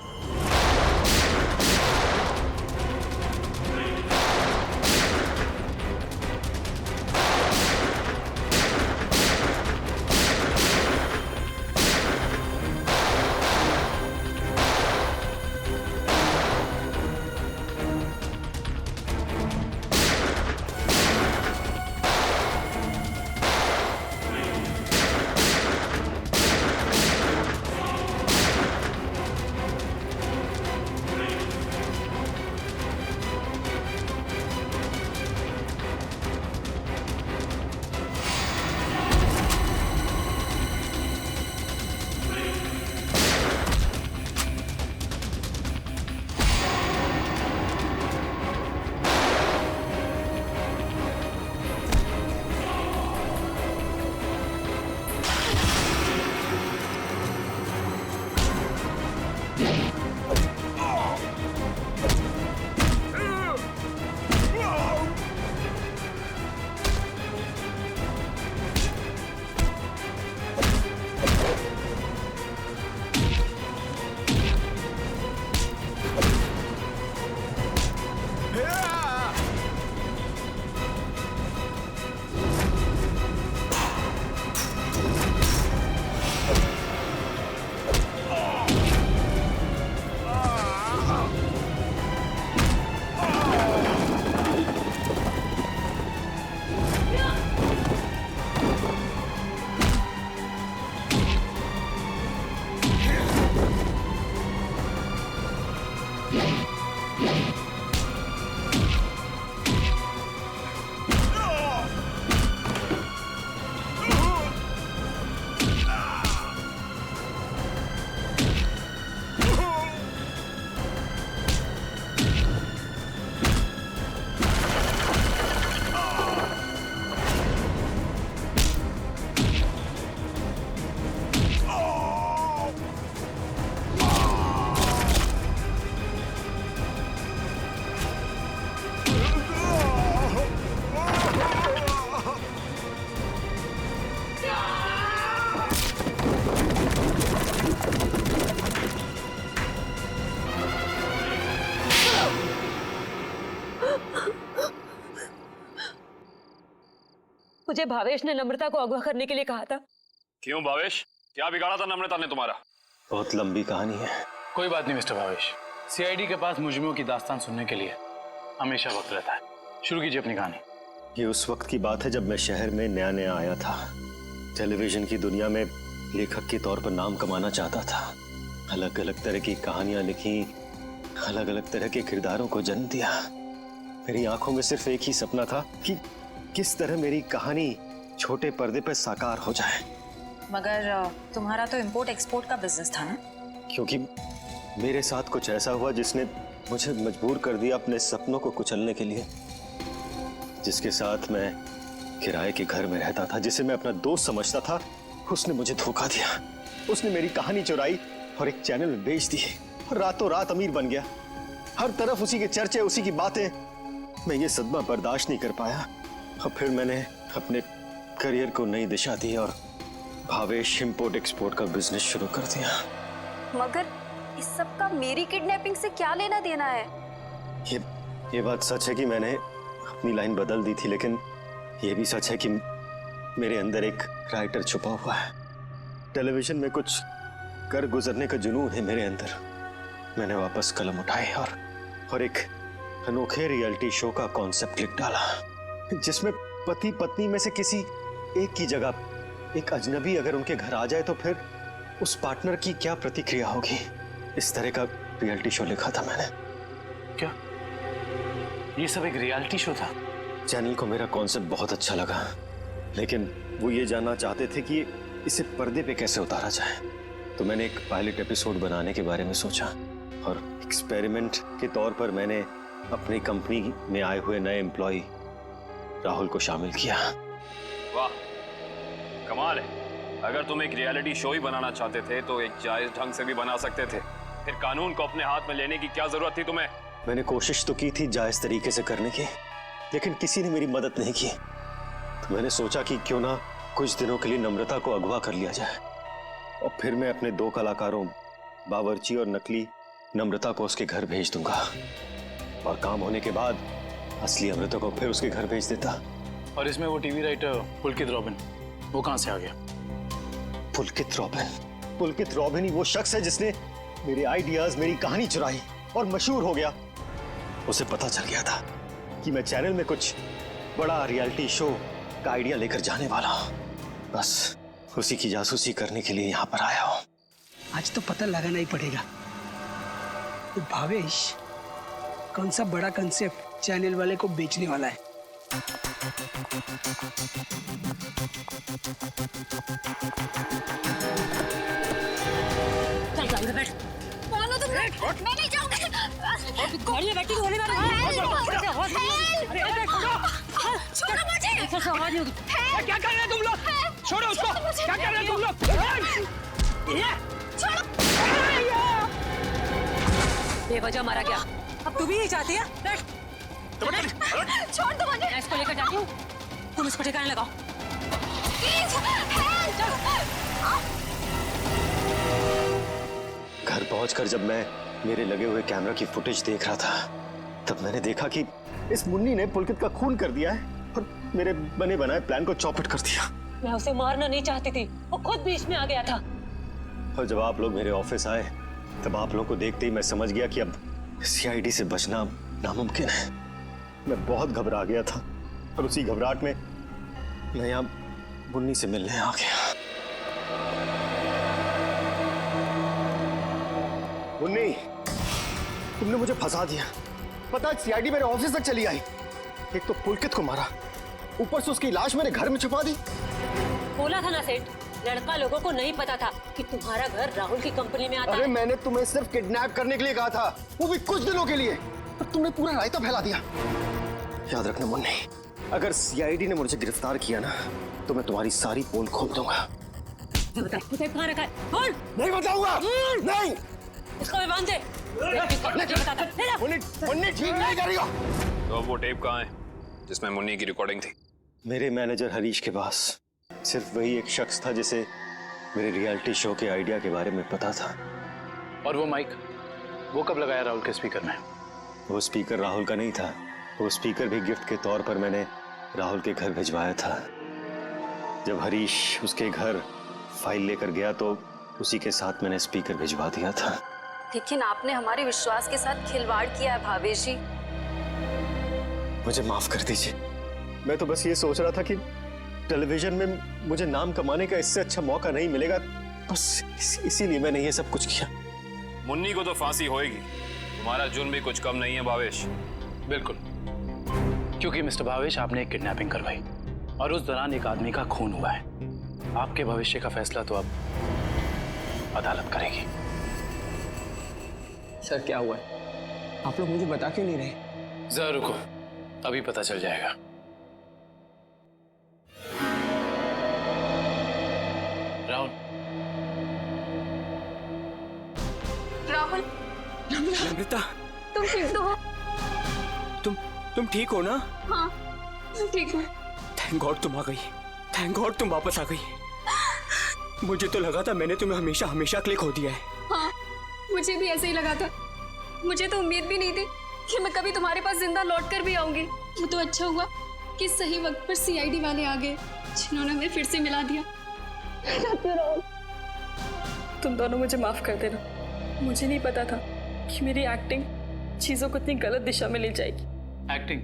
S19: मुझे भावेश ने नम्रता को अगवा करने के लिए कहा था।
S6: क्यों भावेश, क्या बिगाड़ा था नम्रता ने तुम्हारा?
S12: बहुत लंबी कहानी है।
S11: कोई बात नहीं मिस्टर भावेश, CID के पास मुजरिमों की दास्तान सुनने के लिए हमेशा वक्त रहता है। शुरू कीजिए अपनी कहानी।
S13: ये उस वक्त की बात है जब मैं शहर में नया नया आया था। टेलीविजन की दुनिया में लेखक के तौर पर नाम कमाना चाहता था। अलग अलग तरह की कहानियां लिखी, अलग अलग तरह के किरदारों को जन्म दिया। मेरी आंखों में सिर्फ एक ही सपना था कि किस तरह मेरी कहानी छोटे पर्दे पर साकार हो जाए।
S15: मगर तुम्हारा तो इंपोर्ट एक्सपोर्ट का बिजनेस था ना?
S13: क्योंकि मेरे साथ कुछ ऐसा हुआ जिसने मुझे मजबूर कर दिया अपने सपनों को कुचलने के लिए। जिसके साथ मैं किराए के घर में रहता था, जिसे मैं अपना दोस्त समझता था, उसने मुझे धोखा दिया। उसने मेरी कहानी चुराई और एक चैनल में बेच दी और रातों रात अमीर बन गया। हर तरफ उसी के चर्चे, उसी की बातें। मैं ये सदमा बर्दाश्त नहीं कर पाया और फिर मैंने अपने करियर को नई दिशा दी और भावेश इंपोर्ट एक्सपोर्ट का बिजनेस शुरू कर दिया।
S2: मगर इस सब का मेरी किडनैपिंग से क्या लेना देना है?
S13: ये बात सच है कि मैंने अपनी लाइन बदल दी थी, लेकिन ये भी सच है कि मेरे अंदर एक राइटर छुपा हुआ है। टेलीविजन में कुछ कर गुजरने का जुनून है मेरे अंदर। मैंने वापस कलम उठाई और एक अनोखे रियलिटी शो का कॉन्सेप्ट लिख डाला, जिसमें पति पत्नी में से किसी एक की जगह एक अजनबी अगर उनके घर आ जाए तो फिर उस पार्टनर की क्या प्रतिक्रिया होगी। इस तरह का रियलिटी शो लिखा था मैंने।
S11: क्या ये सब एक रियलिटी शो था?
S13: चैनल को मेरा कॉन्सेप्ट बहुत अच्छा लगा, लेकिन वो ये जानना चाहते थे कि इसे पर्दे पे कैसे उतारा जाए। तो मैंने एक पायलट एपिसोड बनाने के बारे में सोचा और एक्सपेरिमेंट के तौर पर मैंने अपनी कंपनी में आए हुए नए एम्प्लॉय राहुल को शामिल किया।
S9: वाह, कमाल है। अगर तुम एक रियलिटी शो ही बनाना चाहते थे तो एक जायज ढंग से भी बना सकते थे। फिर कानून को अपने हाथ में लेने की क्या जरूरत थी तुम्हें?
S13: मैंने कोशिश तो की थी जायज तरीके से करने की, लेकिन किसी ने मेरी मदद नहीं की। तो मैंने सोचा कि क्यों ना कुछ दिनों के लिए नम्रता को अगवा कर लिया जाए और फिर मैं अपने 2 कलाकारों बावर्ची और नकली नम्रता को उसके घर भेज दूंगा और काम होने के बाद असली अमृता को फिर उसके घर भेज देता।
S11: और इसमें वो टीवी राइटर पुलकित रॉबिन, वो कहां से आ गया?
S13: पुलकित रॉबिन ही वो शख्स है जिसने मेरे आइडियाज, मेरी कहानी चुराई और मशहूर हो गया। उसे पता चल गया था कि मैं चैनल में कुछ बड़ा रियलिटी शो का आइडिया लेकर जाने वाला हूं। बस उसी की जासूसी करने के लिए यहाँ पर आया हूँ।
S20: आज तो पता लगाना ही पड़ेगा तो भावेश कौन सा बड़ा कंसेप्ट चैनल वाले को बेचने वाला है।
S19: चल गाड़ी में बैठ।
S2: मानो तुम, मैं नहीं जाऊंगी।
S19: गाड़ी में बैठी तो होने वाला है।
S2: छोड़ो मुझे।
S20: क्या कर रहे हैं तुम लोग? छोड़ो उसको। क्या कर रहे हैं तुम लोग?
S19: बेवजह मारा गया। अब तू भी यही चाहती है? बैठ।
S2: छोड़ दो मुझे।
S19: मैं इसको लेकर जाती हूँ, तुम इसको ठिकाने लगाओ।
S13: घर पहुंचकर जब मैं मेरे लगे हुए कैमरा की फुटेज देख रहा था, तब मैंने देखा कि इस मुन्नी ने पुलकित का खून कर दिया है और मेरे बने बनाए प्लान को चौपट कर दिया।
S19: मैं उसे मारना नहीं चाहती थी, वो खुद बीच में आ गया था।
S13: और जब आप लोग मेरे ऑफिस आए तब आप लोगों को देखते ही मैं समझ गया कि अब सीआईडी से बचना नामुमकिन है। मैं बहुत घबरा गया था और उसी घबराहट में मैं यहाँ मुन्नी से मिलने आ गया। मुन्नी, तुमने मुझे फंसा दिया। पता है सीआईडी मेरे ऑफिस तक चली आई। एक तो पुलकित को मारा, ऊपर से उसकी लाश मेरे घर में छुपा दी।
S19: बोला था ना सेठ, लड़का लोगों को नहीं पता था कि तुम्हारा घर राहुल की कंपनी में आता है।
S13: अरे मैंने तुम्हें सिर्फ किडनैप करने के लिए कहा था, वो भी कुछ दिनों के लिए। पर तुमने पूरा रायता फैला दिया। याद रखना मुन्नी, अगर सीआईडी ने मुझे गिरफ्तार किया ना तो मैं तुम्हारी सारी पोल खोल दूंगा।
S19: कहाँ रखा है? बोल।
S13: नहीं बताऊंगा। नहीं।
S19: इसको मैं बांध दे।
S13: मुन्नी ठीक नहीं करेगा।
S9: तो वो टेप कहाँ है जिसमें मुन्नी की रिकॉर्डिंग थी?
S13: मेरे मैनेजर हरीश के पास। सिर्फ वही एक शख्स था जिसे मेरे रियलिटी शो के आइडिया के बारे में पता था।
S11: और वो माइक, वो कब लगाया राहुल के स्पीकर में?
S13: वो स्पीकर राहुल का नहीं था, वो स्पीकर भी गिफ्ट के तौर पर मैंने राहुल के घर भिजवाया था। जब हरीश उसके घर फाइल लेकर गया तो उसी के साथ मैंने स्पीकर भिजवा दिया था।
S2: लेकिन आपने हमारे विश्वास के साथ खिलवाड़ किया है भावेश जी।
S13: मुझे माफ कर दीजिए। मैं तो बस ये सोच रहा था कि टेलीविजन में मुझे नाम कमाने का इससे अच्छा मौका नहीं मिलेगा, बस इसीलिए मैंने ये सब कुछ किया।
S9: मुन्नी को तो फांसी होएगी, तुम्हारा जुर्म भी कुछ कम नहीं है भावेश।
S11: बिल्कुल, क्योंकि मिस्टर भावेश आपने एक किडनैपिंग करवाई और उस दौरान एक आदमी का खून हुआ है। आपके भविष्य का फैसला तो अब अदालत करेगी।
S4: सर क्या हुआ है?
S20: आप लोग मुझे बता क्यों नहीं रहे?
S11: जरा रुको, अभी पता चल जाएगा। राहुल,
S10: राहुल,
S20: नम्रता,
S10: तुम ठीक तो हो?
S20: तुम ठीक हो ना?
S10: हाँ, मैं ठीक हूँ।
S20: थैंक गॉड तुम आ गई। थैंक गॉड तुम वापस आ गई। मुझे तो लगा था मैंने तुम्हें हमेशा हमेशा के लिए खो दिया है।
S10: हाँ, मुझे भी ऐसे ही लगा था। मुझे तो उम्मीद भी नहीं थी कि मैं कभी तुम्हारे पास जिंदा लौट कर भी आऊंगी। वो तो अच्छा हुआ कि सही वक्त पर सीआईडी वाले आ गए, जिन्होंने हमें फिर से मिला दिया। तुम दोनों मुझे माफ कर देना। मुझे नहीं पता था कि मेरी एक्टिंग चीजों को इतनी गलत दिशा में ले जाएगी।
S11: एक्टिंग?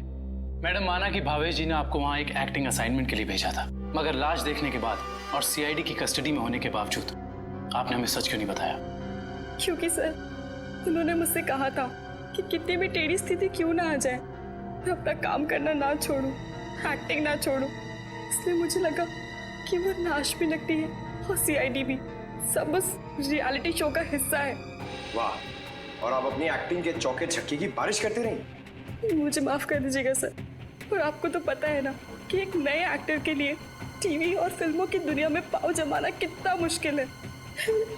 S11: मैडम, माना कि भावेश जी ने आपको वहाँ एक एक्टिंग असाइनमेंट के लिए भेजा था, मगर लाश देखने के बाद और सीआईडी की कस्टडी में होने के बावजूद आपने हमें सच क्यों नहीं बताया?
S10: क्योंकि सर, उन्होंने मुझसे कहा था कि कितनी भी टेढ़ी स्थिति क्यों ना आ जाए, मैं अपना काम करना ना छोड़ूं, एक्टिंग ना छोड़ूं। इसलिए मुझे लगा कि वो नाश भी लगती है और सीआईडी भी सब बस रियलिटी शो का हिस्सा है।
S5: वाह, और आप अपनी एक्टिंग के चौके छक्के की बारिश करते रही।
S10: मुझे माफ कर दीजिएगा सर, और आपको तो पता है ना कि एक नए एक्टर के लिए टीवी और फिल्मों की दुनिया में पाँव जमाना कितना मुश्किल है।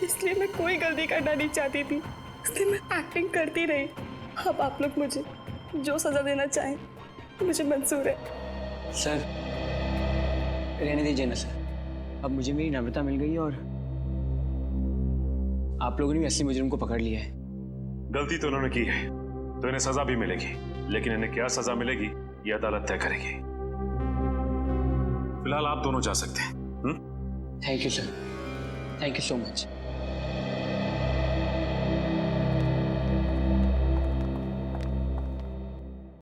S10: इसलिए मैं कोई गलती करना नहीं चाहती थी, इसलिए मैं एक्टिंग करती रही। अब आप लोग मुझे जो सजा देना चाहें मुझे मंजूर है।
S20: सर, रहने दीजिए ना सर। अब मुझे मेरी नम्रता मिल गई और आप लोगों ने भी असली मुजरिम को पकड़ लिया है।
S3: गलती तो उन्होंने की है, तो इन्हें सजा भी मिलेगी, लेकिन इन्हें क्या सजा मिलेगी ये अदालत तय करेगी। फिलहाल आप दोनों जा सकते हैं।
S20: Thank you sir, thank you so much.